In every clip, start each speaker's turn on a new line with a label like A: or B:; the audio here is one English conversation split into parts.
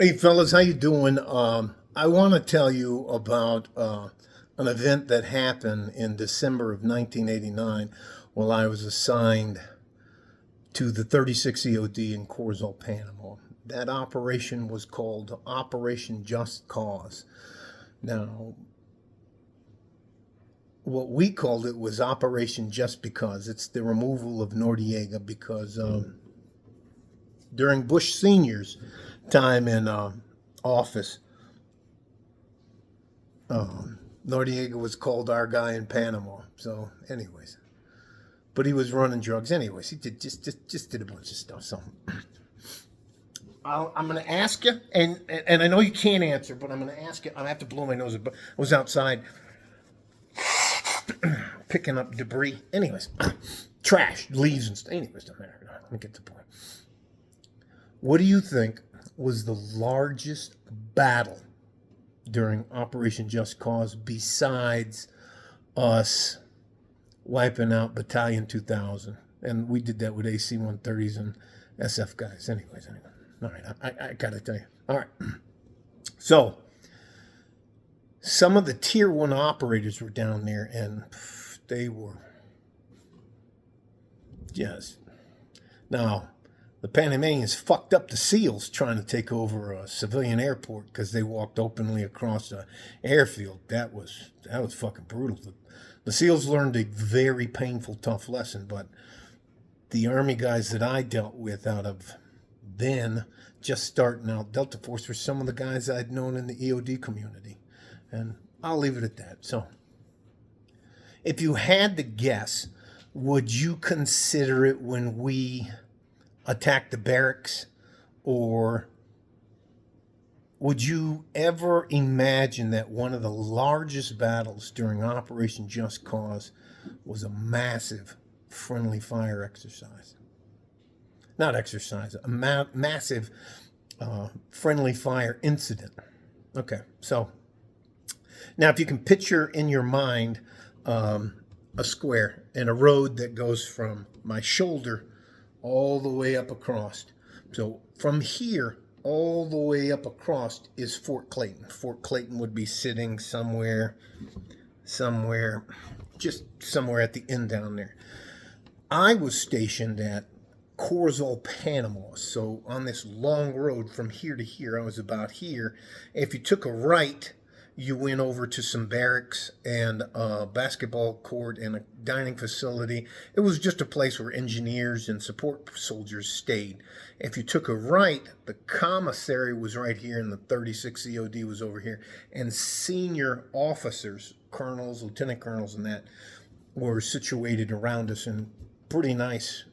A: Hey fellas, how you doing? I want to tell you about an event that happened in December of 1989 while I was assigned to the 36 EOD in Corzo, Panama. That operation was called Operation Just Cause. Now, what we called it was Operation Just Because. It's the removal of Noriega because during Bush Sr.'s time in office, Noriega was called our guy in Panama. So, anyways, but he was running drugs. Anyways, he did just did a bunch of stuff. So, I'm going to ask you, and I know you can't answer, but I'm going to ask you. I have to blow my nose. But I was outside picking up debris. Anyways, trash, leaves, and stuff. Anyways, don't matter. Let me get to the point. What do you think was the largest battle during Operation Just Cause besides us wiping out Battalion 2000? And we did that with AC-130s and SF guys. Anyways. All right, I got to tell you. All right. So, some of the Tier 1 operators were down there, and they were just... Now, the Panamanians fucked up the SEALs trying to take over a civilian airport because they walked openly across the airfield. That was fucking brutal. The SEALs learned a very painful, tough lesson, but the Army guys that I dealt with out of then, just starting out, Delta Force, were some of the guys I'd known in the EOD community. And I'll leave it at that. So, if you had to guess, would you consider it when we attacked the barracks, or would you ever imagine that one of the largest battles during Operation Just Cause was a massive friendly fire exercise? Not exercise, a massive friendly fire incident. Okay, so now if you can picture in your mind a square and a road that goes from my shoulder all the way up across. So from here all the way up across is Fort Clayton. Fort Clayton would be sitting somewhere just somewhere at the end down there. I was stationed at Corzo, Panama. So on this long road from here to here, I was about here. If you took a right, you went over to some barracks and a basketball court and a dining facility. It was just a place where engineers and support soldiers stayed. If you took a right, the commissary was right here and the 36 EOD was over here. And senior officers, colonels, lieutenant colonels, and that were situated around us in pretty nice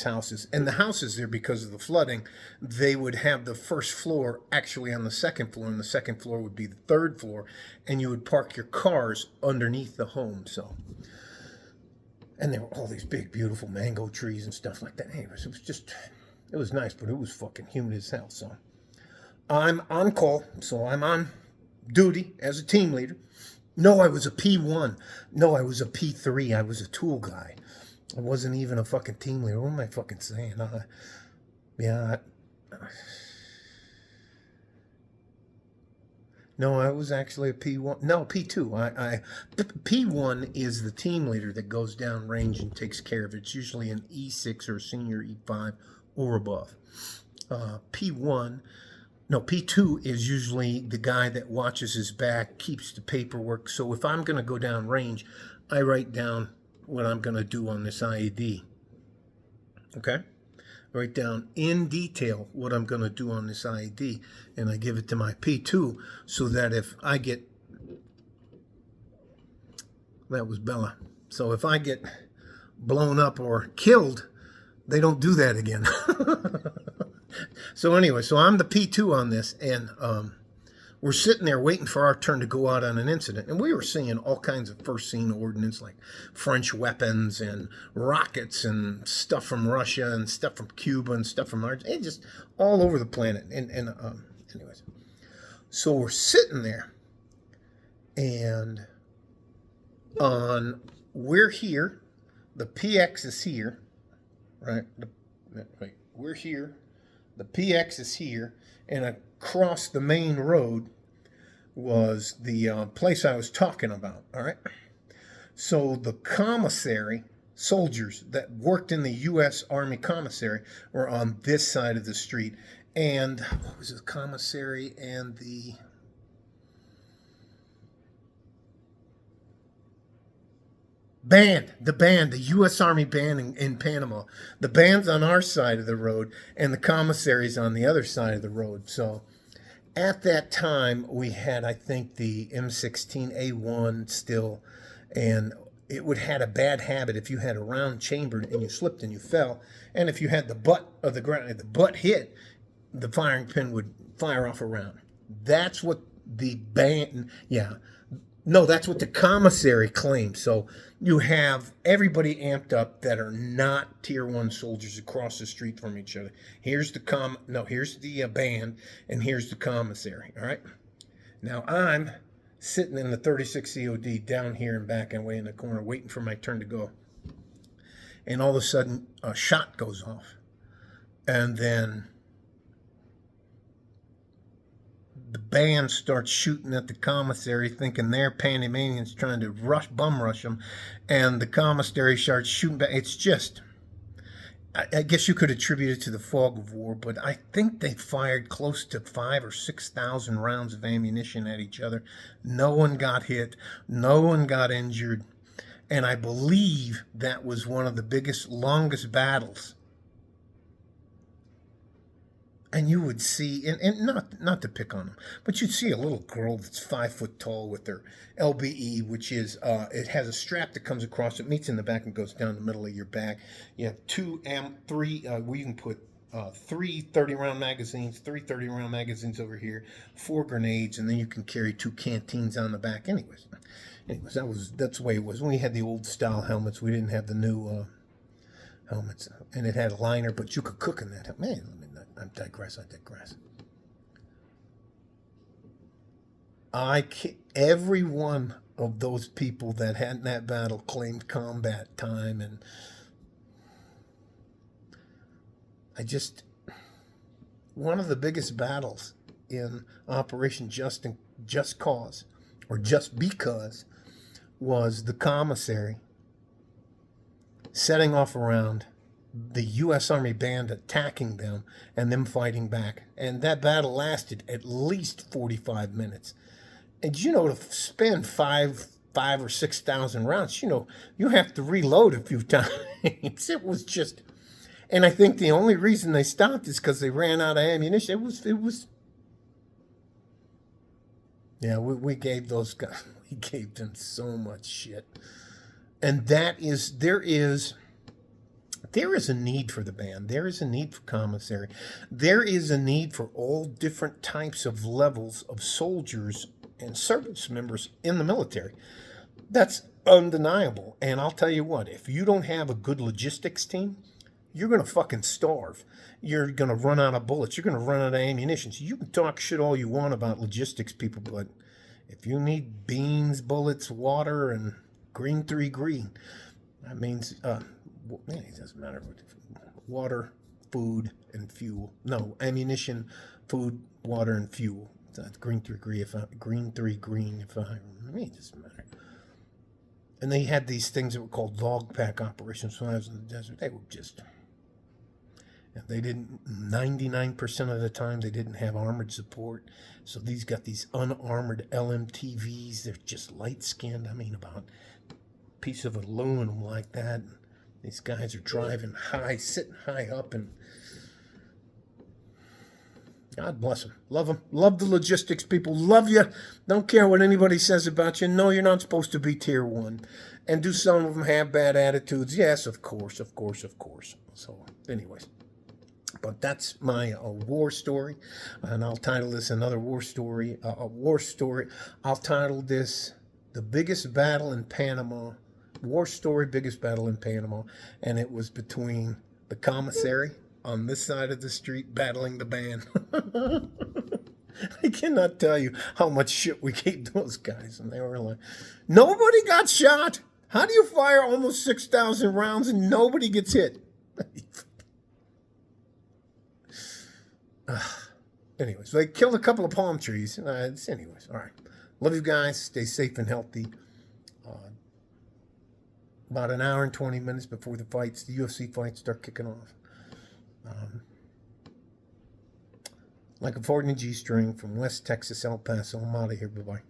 A: houses. And the houses there, because of the flooding, they would have the first floor actually on the second floor, and the second floor would be the third floor, and you would park your cars underneath the home. So, and there were all these big, beautiful mango trees and stuff like that. Anyways, it was nice, but it was fucking humid as hell. So, I'm on call, so I'm on duty as a team leader. No, I was a P1. No, I was a P3. I was a tool guy. I wasn't even a fucking team leader. What am I fucking saying? No, I was actually a P1. No, P2. P1 is the team leader that goes down range and takes care of it. It's usually an E6 or senior E5 or above. P2 is usually the guy that watches his back, keeps the paperwork. So if I'm going to go down range, I write down what I'm going to do on this IED. Okay? Write down in detail what I'm going to do on this IED, and I give it to my P2 so that if I get... That was Bella. So if I get blown up or killed, they don't do that again. So anyway, so I'm the P2 on this, and we're sitting there waiting for our turn to go out on an incident. And we were seeing all kinds of first scene ordnance, like French weapons and rockets and stuff from Russia and stuff from Cuba and stuff from Argentina, just all over the planet. And anyways, so we're sitting there, and we're here, the PX is here, right? We're here. The PX is here, and across the main road was the place I was talking about, all right? So the commissary soldiers that worked in the US Army Commissary were on this side of the street. And what was the commissary and the band, the US Army band in Panama. The band's on our side of the road, and the commissary's on the other side of the road. So at that time, we had, I think, the M16A1 still, and it would had a bad habit if you had a round chambered and you slipped and you fell, and if you had the butt of the ground, the butt hit, the firing pin would fire off a round. That's what the band, that's what the commissary claimed. So you have everybody amped up that are not Tier 1 soldiers across the street from each other. Here's the here's the band, and here's the commissary, all right? Now I'm sitting in the 36 COD down here and back and way in the corner waiting for my turn to go. And all of a sudden, a shot goes off. And then the band starts shooting at the commissary, thinking they're Panamanians trying to bum rush them, and the commissary starts shooting back. It's just, I guess you could attribute it to the fog of war, but I think they fired close to 5,000 or 6,000 rounds of ammunition at each other. No one got hit, no one got injured, and I believe that was one of the biggest, longest battles. And you would see, and not to pick on them, but you'd see a little girl that's 5 foot tall with her LBE, which is, it has a strap that comes across, it meets in the back and goes down the middle of your back. You have three, we can put 3 30-round magazines, 3 30-round magazines over here, 4 grenades, and then you can carry 2 canteens on the back. Anyways, that's the way it was. When we had the old style helmets, we didn't have the new helmets, and it had a liner, but you could cook in that. Man, I digress. Every one of those people that had in that battle claimed combat time, and one of the biggest battles in Operation Just Cause, or Just Because, was the commissary setting off around the U.S. Army band attacking them and them fighting back. And that battle lasted at least 45 minutes. And to spend 5,000 or 6,000 rounds, you have to reload a few times. It was just, and I think the only reason they stopped is because they ran out of ammunition. We gave those guys, we gave them so much shit. And there is a need for the band. There is a need for commissary. There is a need for all different types of levels of soldiers and service members in the military. That's undeniable. And I'll tell you what, if you don't have a good logistics team, you're going to fucking starve. You're going to run out of bullets. You're going to run out of ammunition. So you can talk shit all you want about logistics people, but if you need beans, bullets, water, and green 3 green, that means... it doesn't matter. Water, food, and fuel. No, ammunition, food, water, and fuel. That's green 3 green. Green 3 green. It doesn't matter. And they had these things that were called log pack operations when I was in the desert. They were just. They didn't. 99% of the time, they didn't have armored support. So these got these unarmored LMTVs. They're just light skinned. About a piece of aluminum like that. These guys are driving high, sitting high up, and God bless them. Love them. Love the logistics people. Love you. Don't care what anybody says about you. No, you're not supposed to be Tier 1. And do some of them have bad attitudes? Yes, of course. So, anyways. But that's my war story. And I'll title this another war story. I'll title this The Biggest Battle in Panama. War story, biggest battle in Panama, and it was between the commissary on this side of the street battling the band. I cannot tell you how much shit we gave those guys, and they were like, nobody got shot. How do you fire almost 6,000 rounds and nobody gets hit? Anyways, they killed a couple of palm trees. Anyways, all right. Love you guys. Stay safe and healthy. About an hour and 20 minutes before the fights, the UFC fights start kicking off. Like a 40 G string from West Texas, El Paso. I'm out of here. Bye-bye.